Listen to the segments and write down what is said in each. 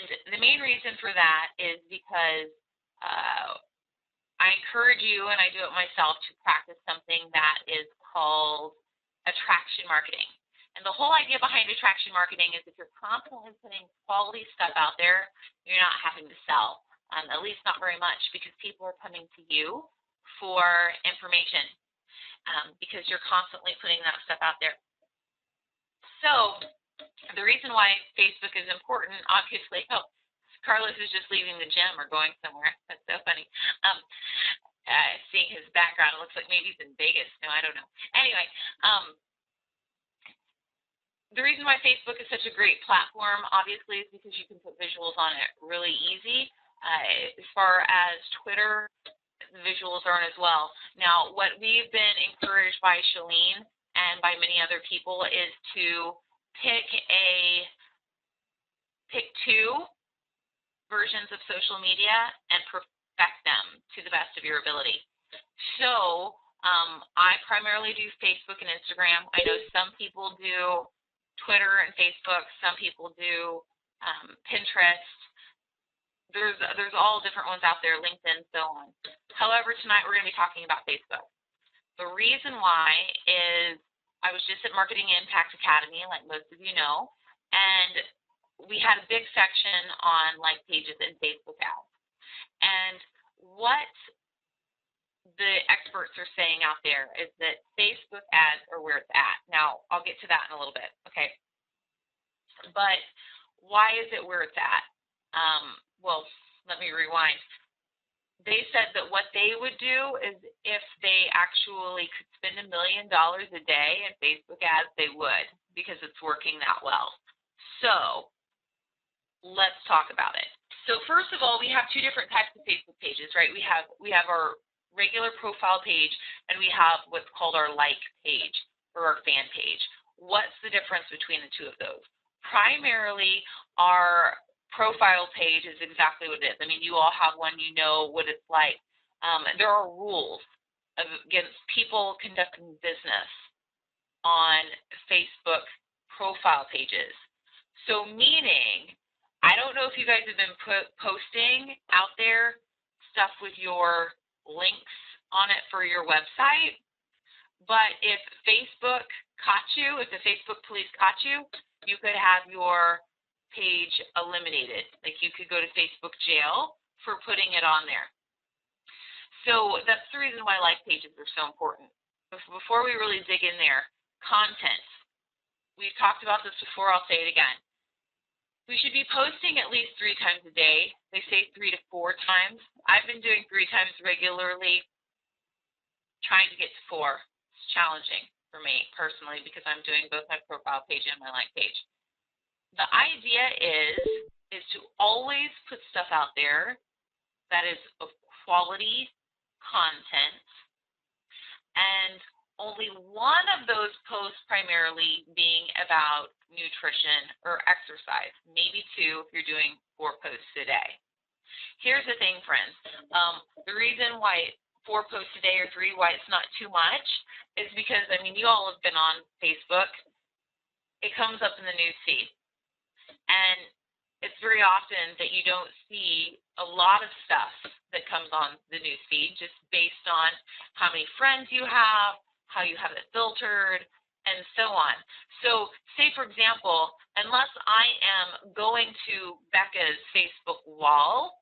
And the main reason for that is because I encourage you, and I do it myself, to practice something that is called attraction marketing. And the whole idea behind attraction marketing is if you're constantly putting quality stuff out there, you're not having to sell, at least not very much, because people are coming to you for information because you're constantly putting that stuff out there. So the reason why Facebook is important, obviously, Carlos is just leaving the gym or going somewhere. That's so funny. Seeing his background, it looks like maybe he's in Vegas. No, I don't know. Anyway, the reason why Facebook is such a great platform, obviously, is because you can put visuals on it really easy. As far as Twitter, the visuals aren't as well. Now, what we've been encouraged by Shalene and by many other people is to pick two versions of social media and perfect them to the best of your ability. So I primarily do Facebook and Instagram. I know some people do Twitter and Facebook. Some people do Pinterest. There's all different ones out there, LinkedIn, so on. However, tonight we're going to be talking about Facebook. The reason why is I was just at Marketing Impact Academy, like most of you know, and we had a big section on like pages and Facebook ads. And what the experts are saying out there is that Facebook ads are where it's at. Now, I'll get to that in a little bit, okay? But why is it where it's at? Well, let me rewind. They said that what they would do is if they actually could spend $1 million a day in Facebook ads, they would, because it's working that well. So let's talk about it. So first of all, we have two different types of Facebook pages, right? We have our regular profile page, and we have what's called our like page or our fan page. What's the difference between the two of those? Primarily, our profile page is exactly what it is. I mean, you all have one, you know what it's like. There are rules against people conducting business on Facebook profile pages. So meaning, I don't know if you guys have been posting out there stuff with your links on it for your website, but if Facebook caught you, if the Facebook police caught you, you could have your page eliminated. Like you could go to Facebook jail for putting it on there. So that's the reason why like pages are so important. Before we really dig in there, content. We've talked about this before, I'll say it again. We should be posting at least 3 times a day. They say 3 to 4 times. I've been doing 3 times regularly, trying to get to 4. It's challenging for me personally because I'm doing both my profile page and my like page. The idea is to always put stuff out there that is of quality content, and only one of those posts primarily being about nutrition or exercise, maybe 2 if you're doing 4 posts a day. Here's the thing, friends. The reason why 4 posts a day or 3, why it's not too much, is because, I mean, you all have been on Facebook. It comes up in the news feed. And it's very often that you don't see a lot of stuff that comes on the news feed just based on how many friends you have, how you have it filtered, and so on. So say, for example, unless I am going to Becca's Facebook wall,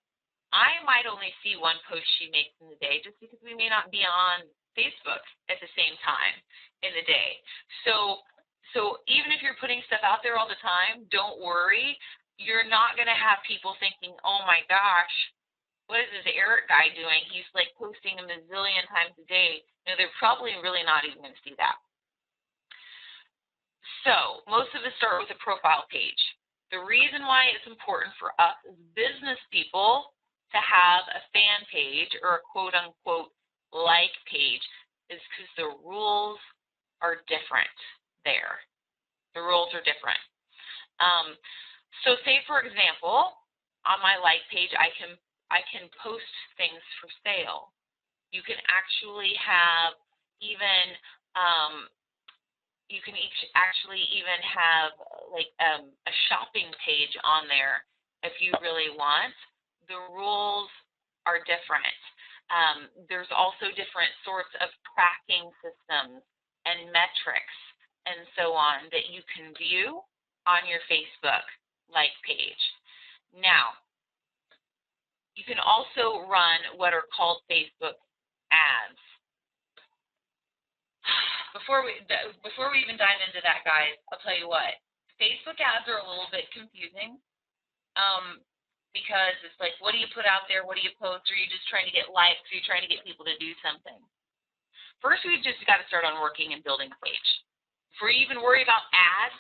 I might only see 1 post she makes in the day just because we may not be on Facebook at the same time in the day. So even if you're putting stuff out there all the time, don't worry. You're not going to have people thinking, oh my gosh, what is this Eric guy doing? He's like posting a million times a day. No, they're probably really not even going to see that. So most of us start with a profile page. The reason why it's important for us as business people to have a fan page or a quote-unquote like page is because the rules are different there. The rules are different. So say, for example, on my like page, I can post things for sale. You can actually have even actually even have like a shopping page on there if you really want. The rules are different. There's also different sorts of tracking systems and metrics and so on that you can view on your Facebook like page. Now, you can also run what are called Facebook ads. Before we even dive into that, guys, I'll tell you what. Facebook ads are a little bit confusing because it's like, what do you put out there? What do you post? Are you just trying to get likes? Are you trying to get people to do something? First, we've just got to start on working and building a page. Before you even worry about ads,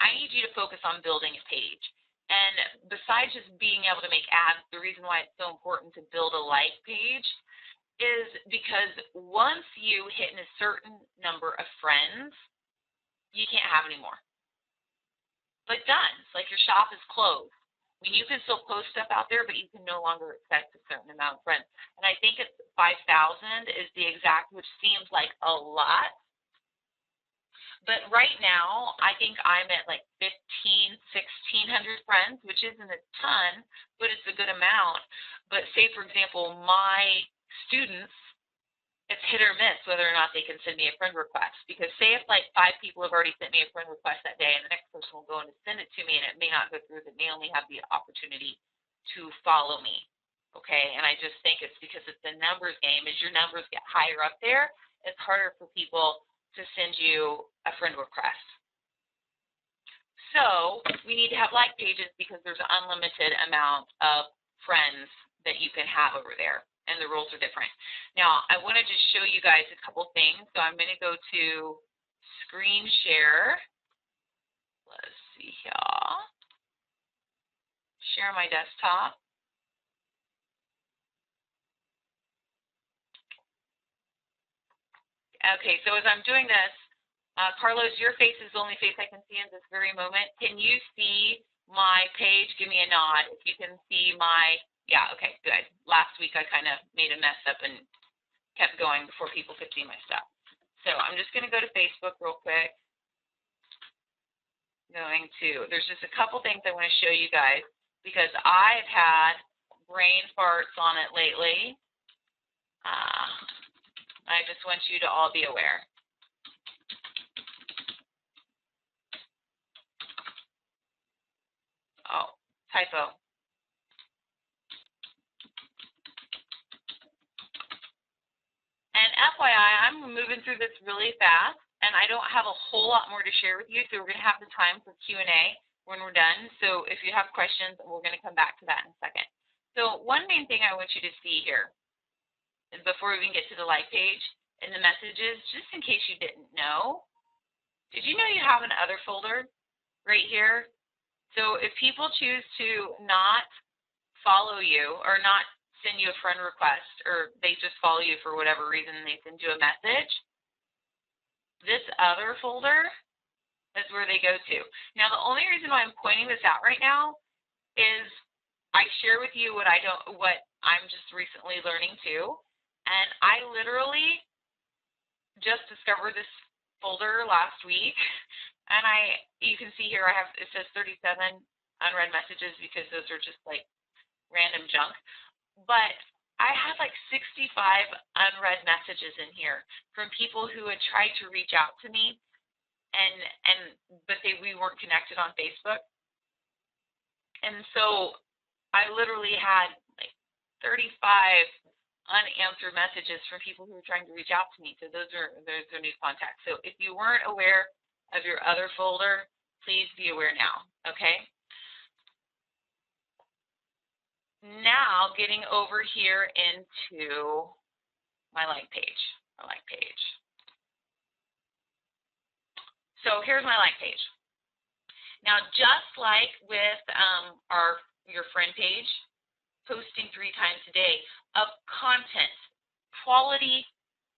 I need you to focus on building a page. And besides just being able to make ads, the reason why it's so important to build a like page is because once you hit a certain number of friends, you can't have any more. Like done. It's like your shop is closed. I mean, you can still post stuff out there, but you can no longer expect a certain amount of friends. And I think it's 5,000 is the exact, which seems like a lot. But right now, I think I'm at like 1,600 friends, which isn't a ton, but it's a good amount. But say, for example, my students, it's hit or miss whether or not they can send me a friend request. Because say if like 5 people have already sent me a friend request that day, and the next person will go in and send it to me, and it may not go through, they may only have the opportunity to follow me. Okay, and I just think it's because it's a numbers game. As your numbers get higher up there, it's harder for people to send you a friend request. So we need to have like pages because there's an unlimited amount of friends that you can have over there, and the rules are different. Now, I want to just show you guys a couple things. So I'm going to go to screen share. Let's see here. Share my desktop. Okay, so as I'm doing this, Carlos, your face is the only face I can see in this very moment. Can you see my page? Give me a nod if you can see my, yeah, okay, good. Last week I kind of made a mess up and kept going before people could see my stuff. So I'm just going to go to Facebook real quick. There's just a couple things I want to show you guys because I've had brain farts on it lately. I just want you to all be aware. Oh, typo. And FYI, I'm moving through this really fast, and I don't have a whole lot more to share with you, so we're going to have the time for Q&A when we're done. So if you have questions, we're going to come back to that in a second. So one main thing I want you to see here, before we even get to the like page, in the messages, just in case you didn't know, did you know you have an other folder right here? So if people choose to not follow you or not send you a friend request, or they just follow you for whatever reason and they send you a message, this other folder is where they go to. Now, the only reason why I'm pointing this out right now is I share with you what I'm just recently learning too, and I literally just discovered this folder last week, and you can see here it says 37 unread messages because those are just like random junk, but I had like 65 unread messages in here from people who had tried to reach out to me, but we weren't connected on Facebook, and so I literally had like 35 unanswered messages from people who were trying to reach out to me. So those are new contacts. So if you weren't aware of your other folder, please be aware now, okay? Now getting over here into my like page, So here's my like page. Now, just like with your friend page, posting 3 times a day of content, quality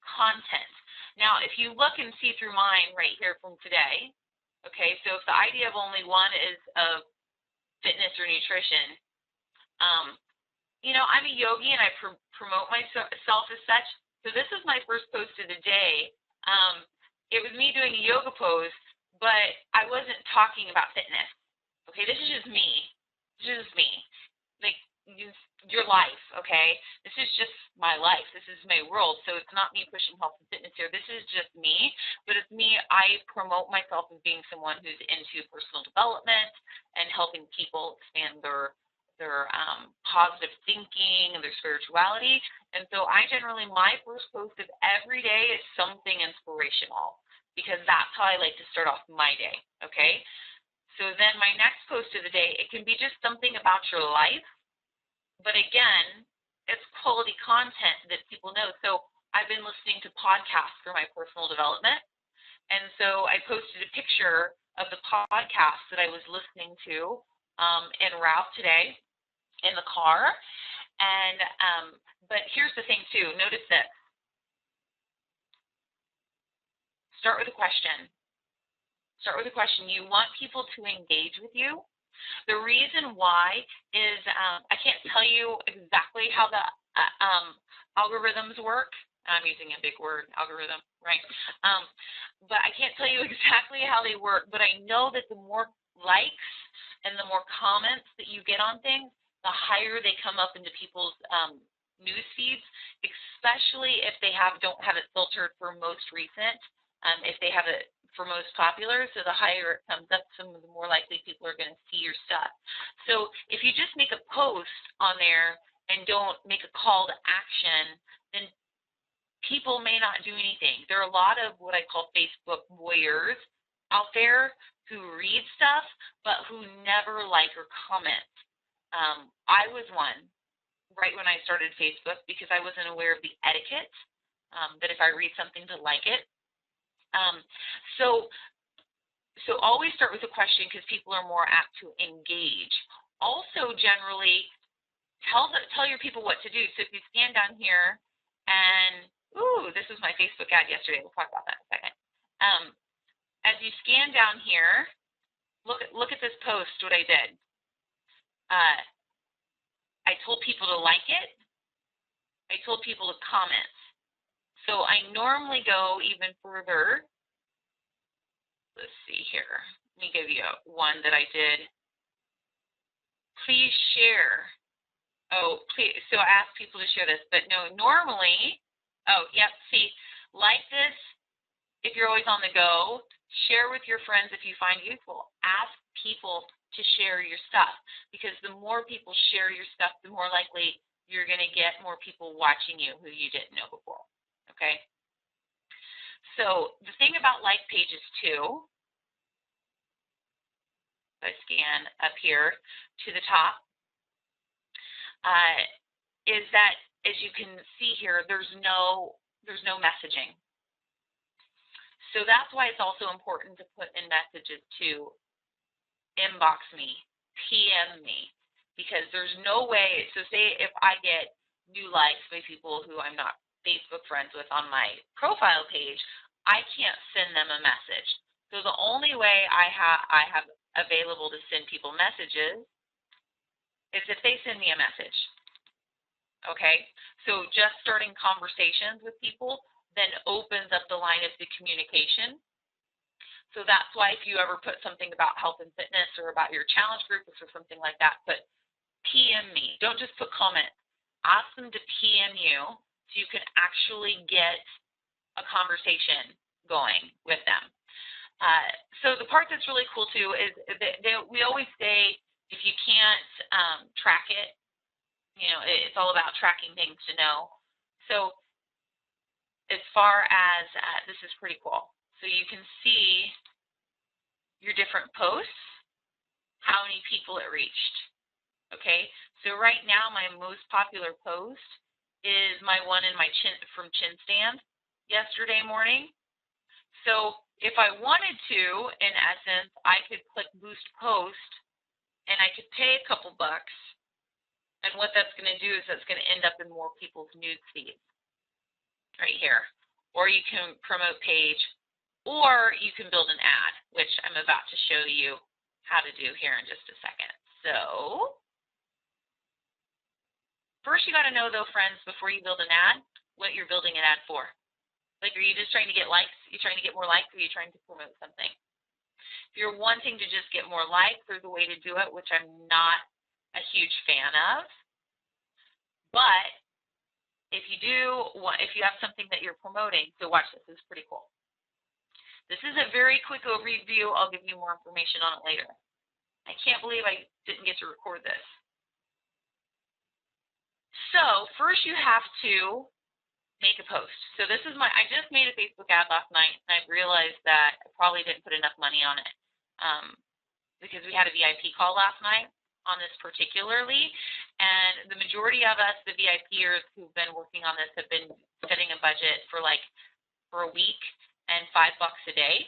content. Now, if you look and see through mine right here from today, okay, so if the idea of only one is of fitness or nutrition, I'm a yogi and I promote myself as such. So this is my first post of the day. It was me doing a yoga pose, but I wasn't talking about fitness. Okay, this is just me. This is me. Like, your life, okay? This is just my life. This is my world. So it's not me pushing health and fitness here. This is just me. But it's me. I promote myself as being someone who's into personal development and helping people expand their positive thinking and their spirituality. And so I generally, my first post of every day is something inspirational because that's how I like to start off my day, okay? So then my next post of the day, it can be just something about your life. But again, it's quality content that people know. So I've been listening to podcasts for my personal development. And so I posted a picture of the podcast that I was listening to en route today in the car. And but here's the thing too. Notice this. Start with a question. Start with a question. You want people to engage with you. The reason why is I can't tell you exactly how the algorithms work. I'm using a big word, algorithm, right? But I can't tell you exactly how they work, but I know that the more likes and the more comments that you get on things, the higher they come up into people's news feeds, especially if they don't have it filtered for most recent. If they have it for most popular, so the higher it comes up, the more likely people are going to see your stuff. So if you just make a post on there and don't make a call to action, then people may not do anything. There are a lot of what I call Facebook voyeurs out there who read stuff, but who never like or comment. I was one right when I started Facebook because I wasn't aware of the etiquette, that if I read something to like it. So always start with a question because people are more apt to engage. Also, generally, tell your people what to do. So if you scan down here and, this was my Facebook ad yesterday. We'll talk about that in a second. As you scan down here, look at this post, what I did. I told people to like it. I told people to comment. So I normally go even further. Let's see here. Let me give you one that I did. Please share. Oh, please. So I ask people to share this, but no, normally, see, like this, if you're always on the go, share with your friends if you find useful. Ask people to share your stuff because the more people share your stuff, the more likely you're going to get more people watching you who you didn't know before, okay? So the thing about like pages too, I scan up here to the top, is that as you can see here, there's no messaging. So that's why it's also important to put in messages to inbox me, PM me, because there's no way. So say if I get new likes by people who I'm not Facebook friends with on my profile page, I can't send them a message. So the only way I have available to send people messages is if they send me a message. Okay? So just starting conversations with people then opens up the line of the communication. So that's why if you ever put something about health and fitness or about your challenge group or something like that, put PM me. Don't just put comment. Ask them to PM you so you can actually get a conversation going with them. So the part that's really cool too is that we always say if you can't track it, it's all about tracking things to know. So as far as this is pretty cool. So you can see your different posts, how many people it reached. Okay, so right now my most popular post is my one in my from Chin Stand yesterday morning. So if I wanted to, in essence, I could click Boost Post and I could pay a couple bucks. And what that's going to do is that's going to end up in more people's news feeds right here. Or you can promote page, or you can build an ad, which I'm about to show you how to do here in just a second. So first you got to know, though, friends, before you build an ad, what you're building an ad for. Like, are you just trying to get likes? Are you trying to get more likes, or are you trying to promote something? If you're wanting to just get more likes, there's a way to do it, which I'm not a huge fan of. But if you have something that you're promoting, so watch this. This is pretty cool. This is a very quick overview. I'll give you more information on it later. I can't believe I didn't get to record this. So first you have to make a post. So this is I just made a Facebook ad last night, and I realized that I probably didn't put enough money on it because we had a VIP call last night on this particularly, and the majority of us, the VIPers who've been working on this, have been setting a budget for a week and $5 a day.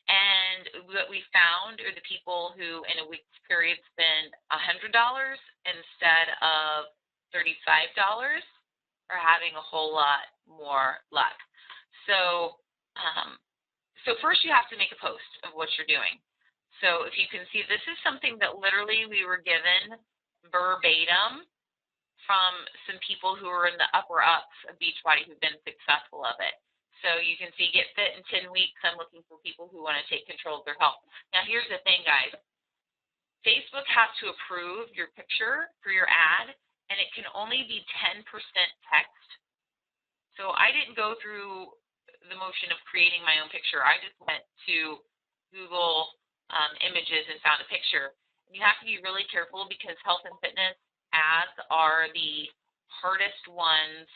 And what we found are the people who in a week's period spend $100 instead of $35 are having a whole lot more luck. So first you have to make a post of what you're doing. So if you can see, this is something that literally we were given verbatim from some people who are in the upper ups of Beachbody who've been successful of it. So you can see, get fit in 10 weeks. I'm looking for people who want to take control of their health. Now, here's the thing, guys. Facebook has to approve your picture for your ad, and it can only be 10% text. So I didn't go through the motion of creating my own picture. I just went to Google Images and found a picture. And you have to be really careful because health and fitness ads are the hardest ones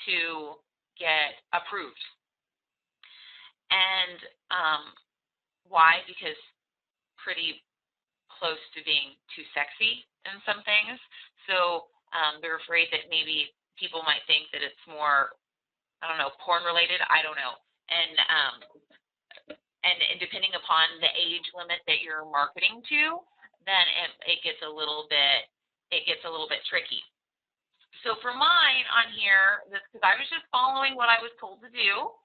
to get approved. And why? Because pretty close to being too sexy in some things. So they're afraid that maybe people might think that it's more, I don't know, porn related. I don't know. And depending upon the age limit that you're marketing to, then it gets a little bit tricky. So for mine on here, because I was just following what I was told to do,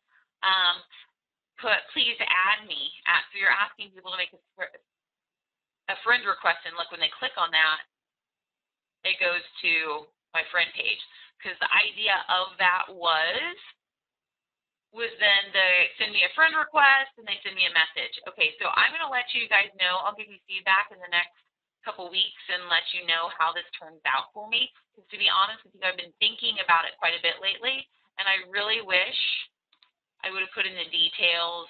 put please add me. So you're asking people to make a friend request, and look, when they click on that, it goes to my friend page. Because the idea of that was then they send me a friend request and they send me a message. Okay, so I'm going to let you guys know. I'll give you feedback in the next couple weeks and let you know how this turns out for me. Because to be honest with you, I've been thinking about it quite a bit lately, and I really wish I would have put in the details,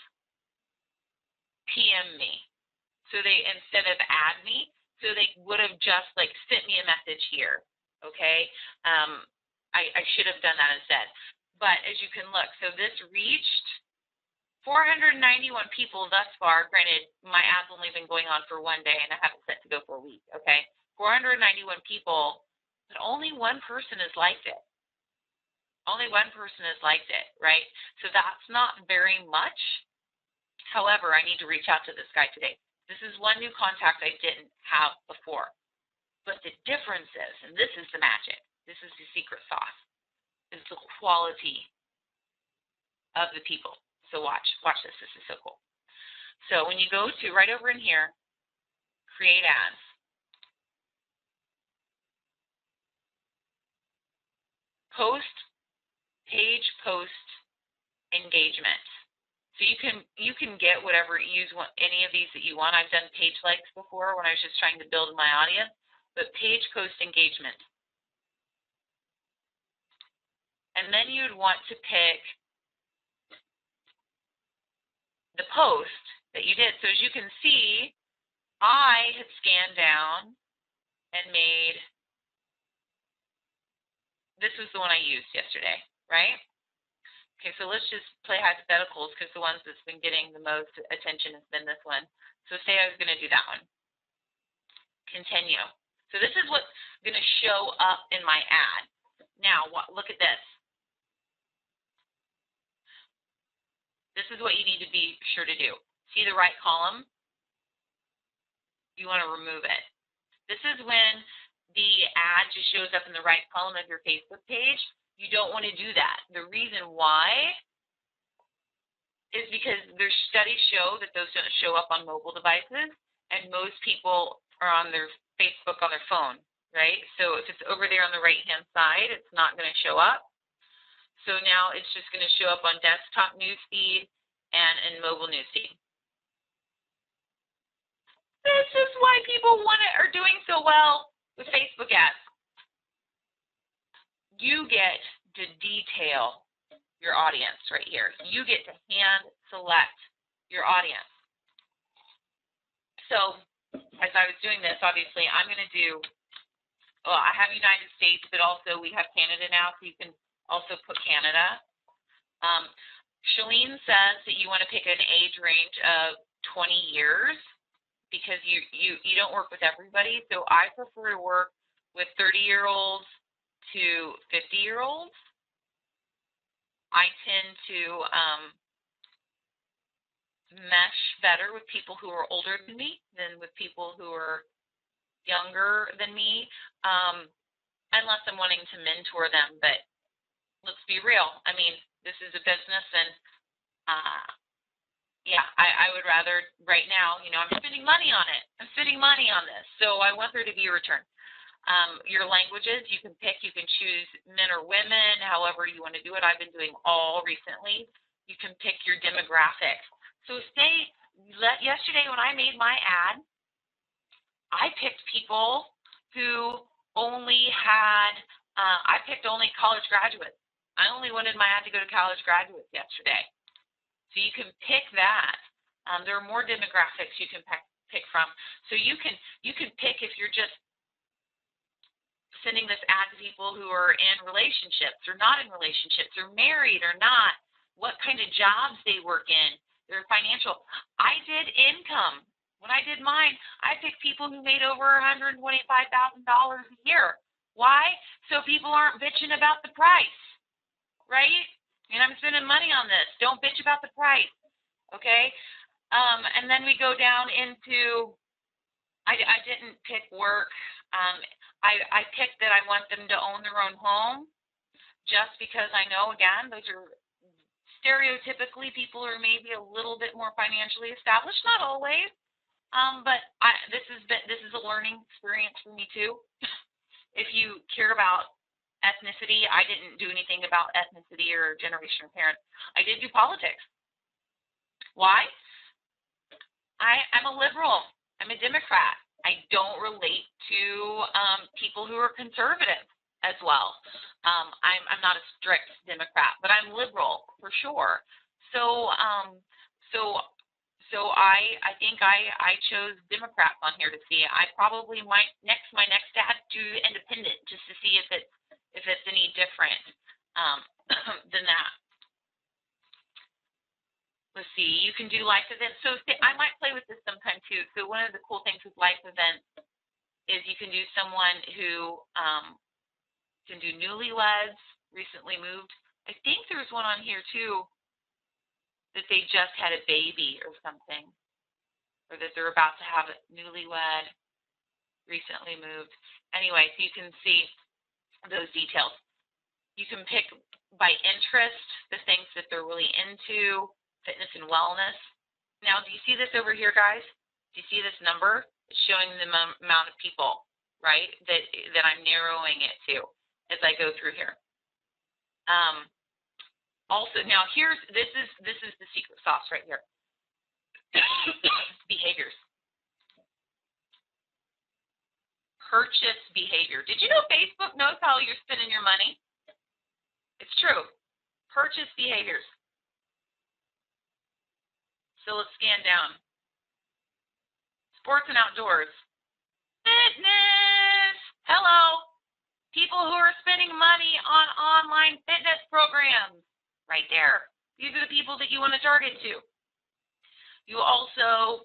PM me. So they, instead of add me, so they would have just sent me a message here, okay? I should have done that instead. But as you can look, so this reached 491 people thus far. Granted, my ad's only been going on for one day, and I have it set to go for a week, okay? 491 people, but only one person has liked it. Only one person has liked it, right? So that's not very much. However, I need to reach out to this guy today. This is one new contact I didn't have before. But the difference is, and this is the magic, this is the secret sauce, is the quality of the people. So watch this. This is so cool. So when you go to right over in here, create ads. Page post engagement. So you can get whatever, use any of these that you want. I've done page likes before when I was just trying to build my audience, but page post engagement. And then you'd want to pick the post that you did. So as you can see, I had scanned down and made, this was the one I used yesterday, right? Okay, so let's just play hypotheticals because the ones that's been getting the most attention has been this one. So say I was going to do that one. Continue. So this is what's going to show up in my ad. Now, look at this. This is what you need to be sure to do. See the right column? You want to remove it. This is when the ad just shows up in the right column of your Facebook page. You don't want to do that. The reason why is because their studies show that those don't show up on mobile devices, and most people are on their Facebook on their phone, right? So if it's over there on the right-hand side, it's not going to show up. So now it's just going to show up on desktop newsfeed and in mobile newsfeed. This is why people are doing so well with Facebook ads. You get to detail your audience right here. You get to hand select your audience. So as I was doing this, obviously, I'm going to do, well, I have United States, but also we have Canada now, so you can also put Canada. Shalene says that you want to pick an age range of 20 years because you don't work with everybody. So I prefer to work with 30-year-olds to 50-year-olds. I tend to mesh better with people who are older than me than with people who are younger than me, unless I'm wanting to mentor them. But let's be real. I mean, this is a business, and yeah, I would rather right now, I'm spending money on it. I'm spending money on this, so I want there to be a return. Your languages, you can pick. You can choose men or women, however you want to do it. I've been doing all recently. You can pick your demographics. So yesterday when I made my ad, I picked people who only had, I picked only college graduates. I only wanted my ad to go to college graduates yesterday. So you can pick that. There are more demographics you can pick from. So you can pick if you're just sending this ad to people who are in relationships or not in relationships, or married or not, what kind of jobs they work in, their financial. I did income. When I did mine, I picked people who made over $125,000 a year. Why? So people aren't bitching about the price, right? And I'm spending money on this. Don't bitch about the price, okay? And then we go down into, I didn't pick work. I picked that I want them to own their own home just because I know, again, those are stereotypically people who are maybe a little bit more financially established, not always, but this is a learning experience for me too. If you care about ethnicity, I didn't do anything about ethnicity or generation of parents. I did do politics. Why? I'm a liberal. I'm a Democrat. I don't relate to people who are conservative as well. I'm not a strict Democrat, but I'm liberal for sure. So I think I chose Democrats on here to see. I probably might my next ad do independent just to see if it's any different than that. Let's see, you can do life events. So I might play with this sometime too. So one of the cool things with life events is you can do someone who can do newlyweds, recently moved. I think there's one on here too that they just had a baby or something, or that they're about to have a newlywed, recently moved. Anyway, so you can see those details. You can pick by interest the things that they're really into. Fitness and wellness. Now, do you see this over here, guys? Do you see this number? It's showing the amount of people, right, that I'm narrowing it to as I go through here. Also, now this is the secret sauce right here. Behaviors. Purchase behavior. Did you know Facebook knows how you're spending your money? It's true. Purchase behaviors. So let's scan down. Sports and outdoors. Fitness. Hello. People who are spending money on online fitness programs. Right there. These are the people that you want to target to. You also,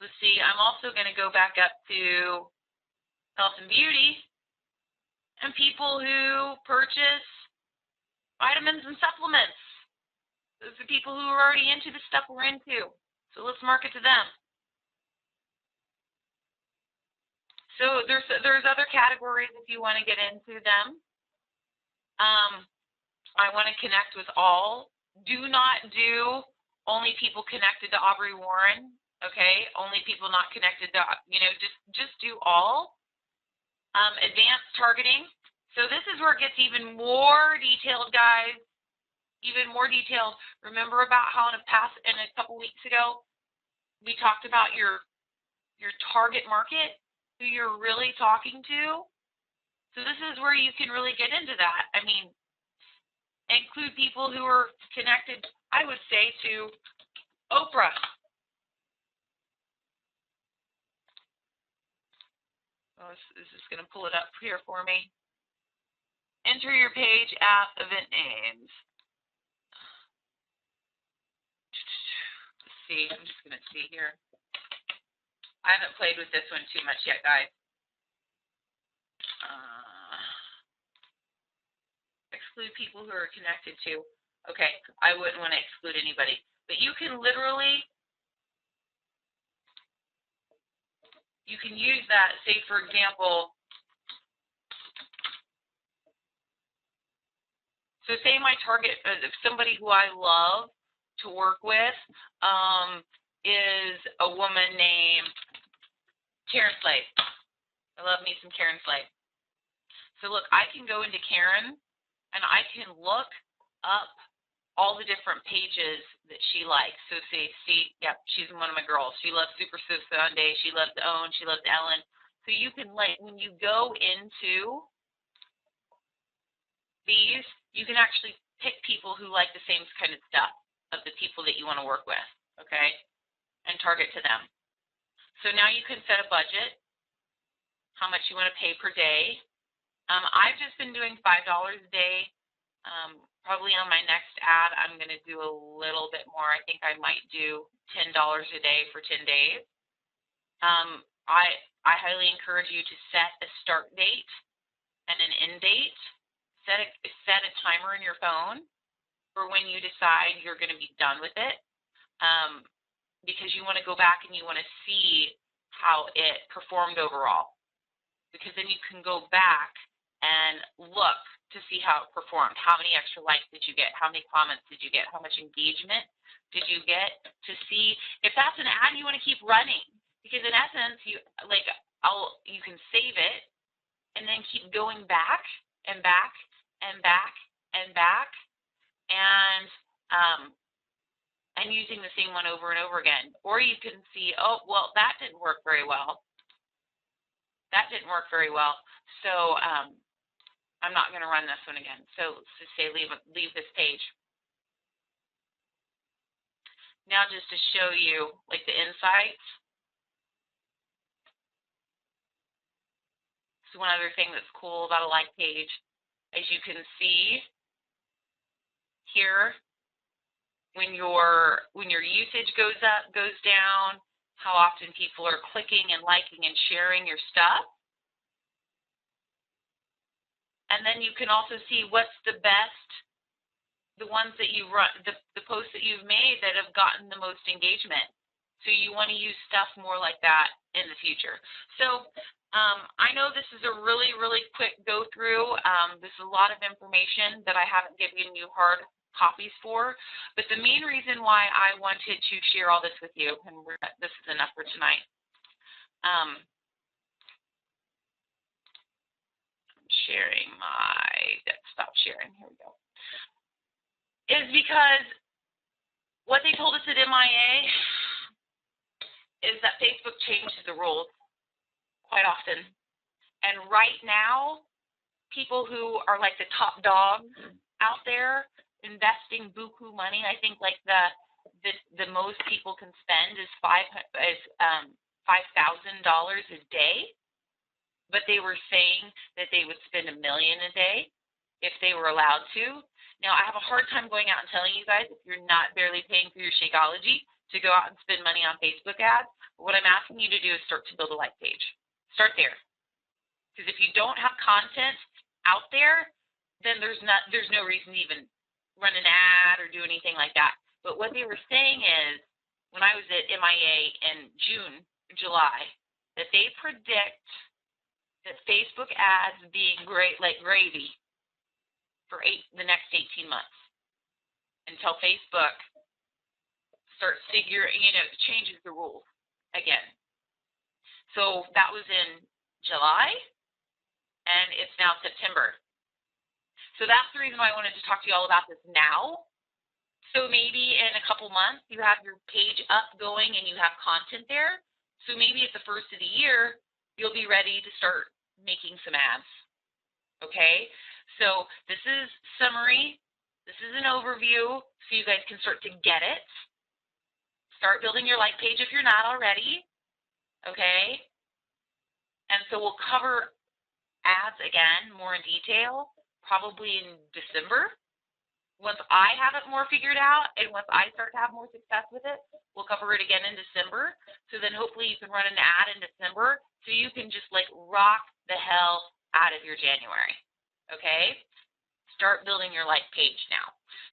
let's see, I'm also going to go back up to health and beauty and people who purchase vitamins and supplements. Those are people who are already into the stuff we're into. So let's market to them. So there's other categories if you want to get into them. I want to connect with all. Do not do only people connected to Aubrey Warren, okay? Only people not connected to, just do all. Advanced targeting. So this is where it gets even more detailed, guys. Even more detailed. Remember about how in a couple weeks ago, we talked about your target market, who you're really talking to. So this is where you can really get into that. I mean, include people who are connected, I would say, to Oprah. Oh, this is going to pull it up here for me. Enter your page, app, event names. Let's see. I'm just going to see here. I haven't played with this one too much yet, guys. Exclude people who are connected to. Okay, I wouldn't want to exclude anybody. But you can literally, you can use that, say, for example, so say my target, somebody who I love to work with is a woman named Karen Slade. I love me some Karen Slade. So look, I can go into Karen and I can look up all the different pages that she likes. So see, yep, she's one of my girls. She loves Super Sis Sunday. She loves Own. She loves Ellen. So you can, like, when you go into these, you can actually pick people who like the same kind of stuff of the people that you want to work with, okay, and target to them. So now you can set a budget, how much you want to pay per day. I've just been doing $5 a day. Probably on my next ad, I'm going to do a little bit more. I think I might do $10 a day for 10 days. I highly encourage you to set a start date and an end date. Set a timer in your phone for when you decide you're going to be done with it, because you want to go back and you want to see how it performed overall. Because then you can go back and look to see how it performed. How many extra likes did you get? How many comments did you get? How much engagement did you get? To see if that's an ad you want to keep running. Because in essence, you can save it and then keep going back and back and back and back and using the same one over and over again. Or you can see, oh, well, that didn't work very well. That didn't work very well. So I'm not going to run this one again. So say leave this page. Now just to show you like the insights. So one other thing that's cool about a like page, as you can see here, when your usage goes up, goes down, how often people are clicking and liking and sharing your stuff. And then you can also see what's the best, the ones that you run, the posts that you've made that have gotten the most engagement. So you want to use stuff more like that in the future. So I know this is a really, really quick go through. This is a lot of information that I haven't given you hard copies for. But the main reason why I wanted to share all this with you, and this is enough for tonight. Sharing my desktop sharing. Here we go. Is because what they told us at MIA is that Facebook changes the rules quite often. And right now, people who are like the top dogs out there investing buku money, I think like the most people can spend is $5,000 a day. But they were saying that they would spend $1 million a day if they were allowed to. Now, I have a hard time going out and telling you guys if you're not barely paying for your Shakeology to go out and spend money on Facebook ads. But what I'm asking you to do is start to build a like page. Start there. Because if you don't have content out there, then there's no reason to even run an ad or do anything like that. But what they were saying is, when I was at MIA in July, that they predict that Facebook ads being great like gravy for the next 18 months until Facebook starts changes the rules again. So that was in July, and it's now September. So that's the reason why I wanted to talk to you all about this now. So maybe in a couple months you have your page up going and you have content there. So maybe at the first of the year, you'll be ready to start making some ads. Okay? So this is summary. This is an overview so you guys can start to get it. Start building your like page if you're not already. Okay? And so we'll cover ads again more in detail probably in December. Once I have it more figured out and once I start to have more success with it, we'll cover it again in December. So then hopefully you can run an ad in December so you can just like rock the hell out of your January. Okay? Start building your like page now.